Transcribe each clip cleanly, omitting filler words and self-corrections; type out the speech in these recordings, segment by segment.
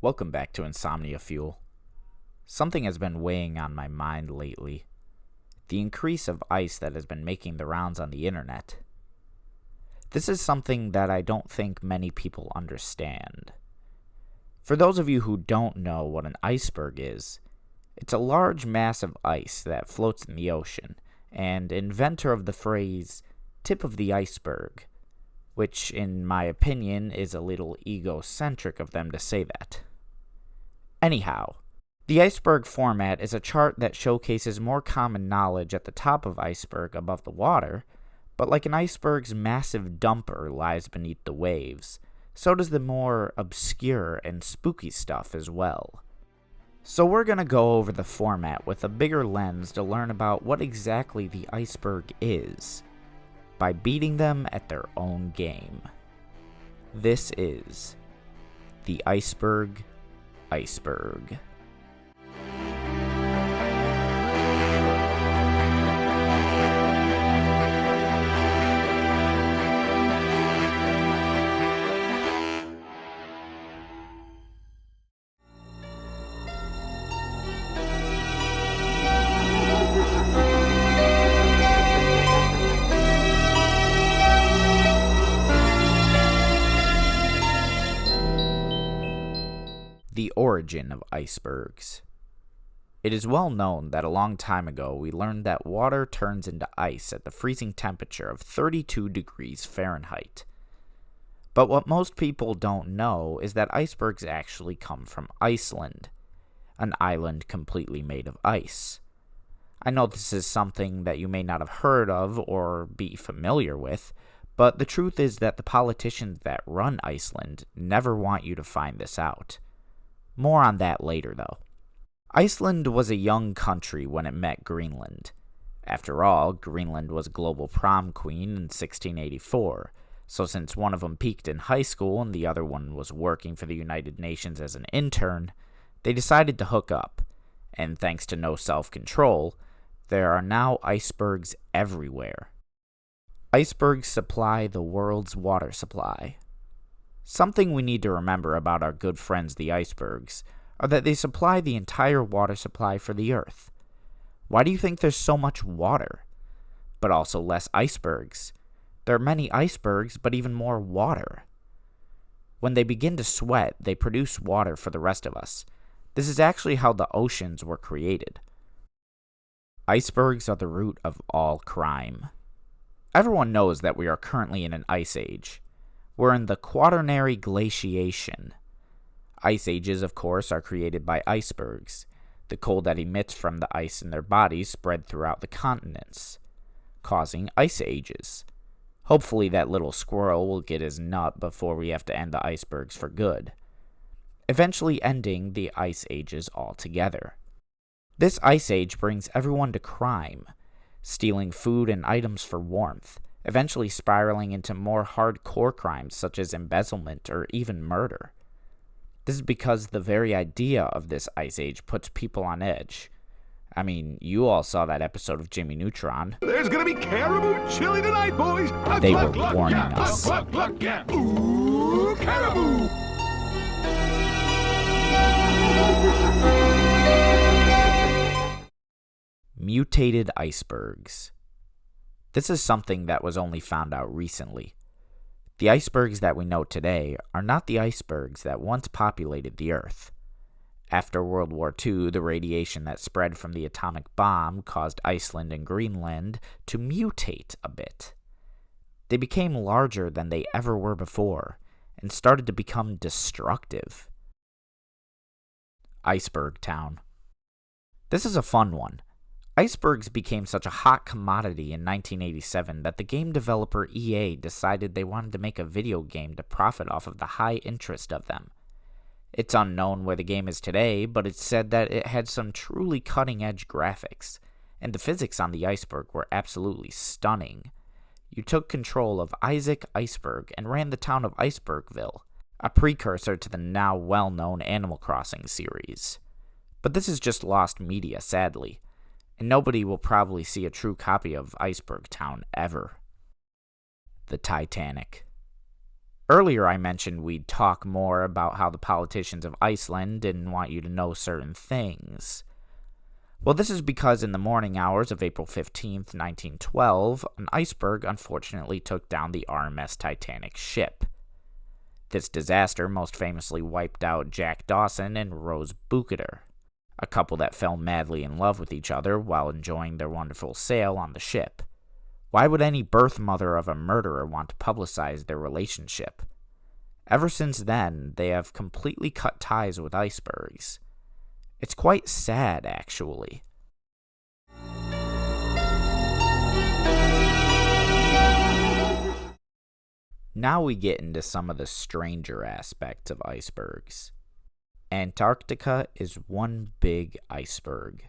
Welcome back to Insomnia Fuel. Something has been weighing on my mind lately. The increase of ice that has been making the rounds on the internet. This is something that I don't think many people understand. For those of you who don't know what an iceberg is, it's a large mass of ice that floats in the ocean, and inventor of the phrase, tip of the iceberg, which in my opinion is a little egocentric of them to say that. Anyhow, the iceberg format is a chart that showcases more common knowledge at the top of iceberg above the water, but like an iceberg's massive dumper lies beneath the waves, so does the more obscure and spooky stuff as well. So we're going to go over the format with a bigger lens to learn about what exactly the iceberg is, by beating them at their own game. This is the Iceberg Iceberg. The origin of icebergs. It is well known that a long time ago we learned that water turns into ice at the freezing temperature of 32 degrees Fahrenheit. But what most people don't know is that icebergs actually come from Iceland, an island completely made of ice. I know this is something that you may not have heard of or be familiar with, but the truth is that the politicians that run Iceland never want you to find this out. More on that later, though. Iceland was a young country when it met Greenland. After all, Greenland was global prom queen in 1684, so since one of them peaked in high school and the other one was working for the United Nations as an intern, they decided to hook up, and thanks to no self-control, there are now icebergs everywhere. Icebergs supply the world's water supply. Something we need to remember about our good friends the icebergs are that they supply the entire water supply for the Earth. Why do you think there's so much water, but also less icebergs? There are many icebergs, but even more water. When they begin to sweat, they produce water for the rest of us. This is actually how the oceans were created. Icebergs are the root of all crime. Everyone knows that we are currently in an ice age. We're in the Quaternary glaciation. Ice ages, of course, are created by icebergs. The cold that emits from the ice in their bodies spread throughout the continents, causing ice ages. Hopefully that little squirrel will get his nut before we have to end the icebergs for good, eventually ending the ice ages altogether. This ice age brings everyone to crime, stealing food and items for warmth, eventually spiraling into more hardcore crimes such as embezzlement or even murder. This is because the very idea of this ice age puts people on edge. I mean, you all saw that episode of Jimmy Neutron. There's gonna be caribou chili tonight, boys! They were warning us. Yeah. Ooh, caribou! Mutated icebergs. This is something that was only found out recently. The icebergs that we know today are not the icebergs that once populated the Earth. After World War II, the radiation that spread from the atomic bomb caused Iceland and Greenland to mutate a bit. They became larger than they ever were before and started to become destructive. Iceberg Town. This is a fun one. Icebergs became such a hot commodity in 1987 that the game developer EA decided they wanted to make a video game to profit off of the high interest of them. It's unknown where the game is today, but it's said that it had some truly cutting-edge graphics, and the physics on the iceberg were absolutely stunning. You took control of Isaac Iceberg and ran the town of Icebergville, a precursor to the now well-known Animal Crossing series. But this is just lost media, sadly, and nobody will probably see a true copy of Iceberg Town ever. The Titanic. Earlier I mentioned we'd talk more about how the politicians of Iceland didn't want you to know certain things. Well, this is because in the morning hours of April 15th, 1912, an iceberg unfortunately took down the RMS Titanic ship. This disaster most famously wiped out Jack Dawson and Rose Bukater, a couple that fell madly in love with each other while enjoying their wonderful sail on the ship. Why would any birth mother of a murderer want to publicize their relationship? Ever since then, they have completely cut ties with icebergs. It's quite sad, actually. Now we get into some of the stranger aspects of icebergs. Antarctica is one big iceberg.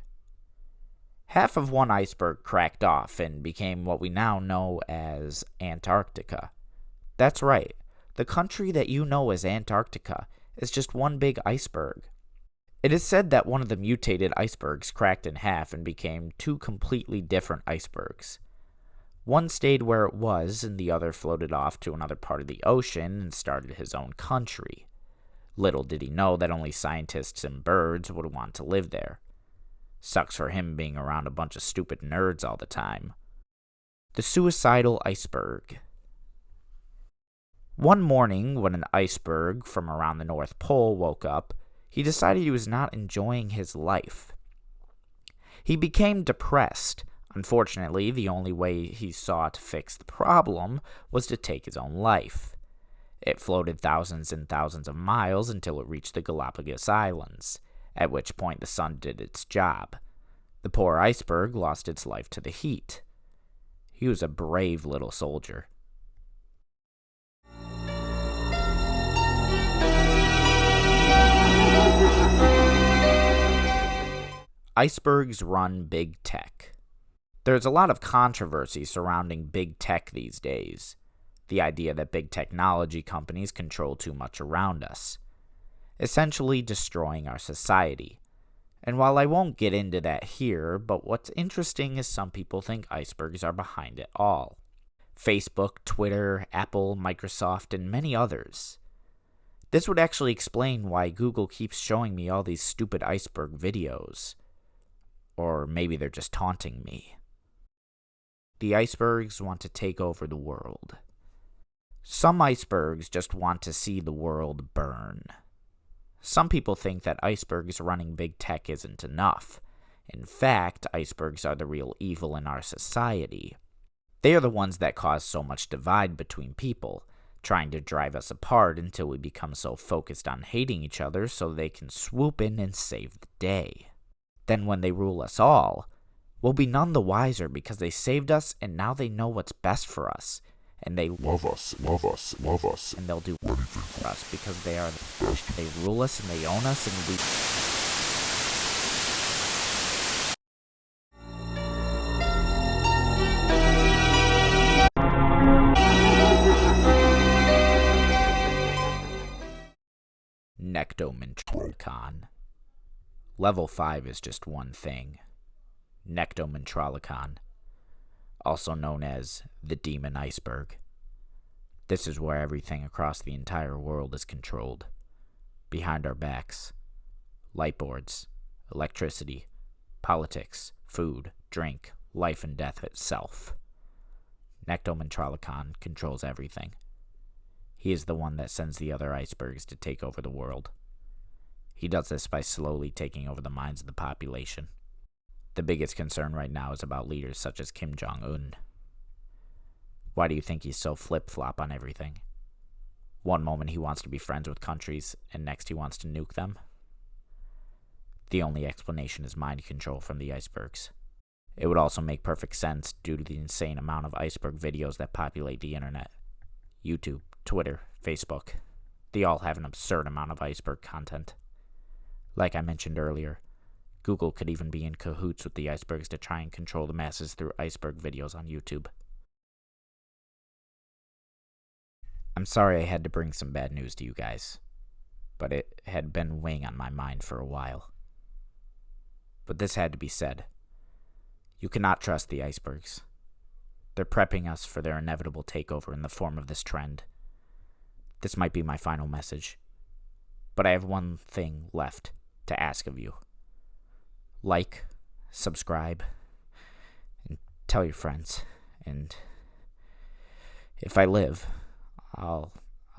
Half of one iceberg cracked off and became what we now know as Antarctica. That's right, the country that you know as Antarctica is just one big iceberg. It is said that one of the mutated icebergs cracked in half and became two completely different icebergs. One stayed where it was, and the other floated off to another part of the ocean and started his own country. Little did he know that only scientists and birds would want to live there. Sucks for him being around a bunch of stupid nerds all the time. The suicidal iceberg. One morning, when an iceberg from around the North Pole woke up, he decided he was not enjoying his life. He became depressed. Unfortunately, the only way he saw to fix the problem was to take his own life. It floated thousands and thousands of miles until it reached the Galapagos Islands, at which point the sun did its job. The poor iceberg lost its life to the heat. He was a brave little soldier. Icebergs run big tech. There's a lot of controversy surrounding big tech these days. The idea that big technology companies control too much around us, essentially destroying our society. And while I won't get into that here, but what's interesting is some people think icebergs are behind it all. Facebook, Twitter, Apple, Microsoft, and many others. This would actually explain why Google keeps showing me all these stupid iceberg videos. Or maybe they're just taunting me. The icebergs want to take over the world. Some icebergs just want to see the world burn. Some people think that icebergs running big tech isn't enough. In fact, icebergs are the real evil in our society. They are the ones that cause so much divide between people, trying to drive us apart until we become so focused on hating each other so they can swoop in and save the day. Then when they rule us all, we'll be none the wiser because they saved us and now they know what's best for us. And they love us, love us, love us. And they'll do anything for us because they are the best. They rule us and they own us and we... Nectomentrolicon. Level 5 is just one thing. Nectomentrolicon, also known as the Demon Iceberg. This is where everything across the entire world is controlled. Behind our backs. Light boards, electricity, politics, food, drink, life and death itself. Nectomentrolicon controls everything. He is the one that sends the other icebergs to take over the world. He does this by slowly taking over the minds of the population. The biggest concern right now is about leaders such as Kim Jong-un. Why do you think he's so flip-flop on everything? One moment he wants to be friends with countries, and next he wants to nuke them? The only explanation is mind control from the icebergs. It would also make perfect sense due to the insane amount of iceberg videos that populate the internet. YouTube, Twitter, Facebook, they all have an absurd amount of iceberg content. Like I mentioned earlier, Google could even be in cahoots with the icebergs to try and control the masses through iceberg videos on YouTube. I'm sorry I had to bring some bad news to you guys, but it had been weighing on my mind for a while. But this had to be said. You cannot trust the icebergs. They're prepping us for their inevitable takeover in the form of this trend. This might be my final message, but I have one thing left to ask of you. Like, subscribe, and tell your friends. And if I live, I'll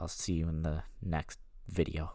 see you in the next video.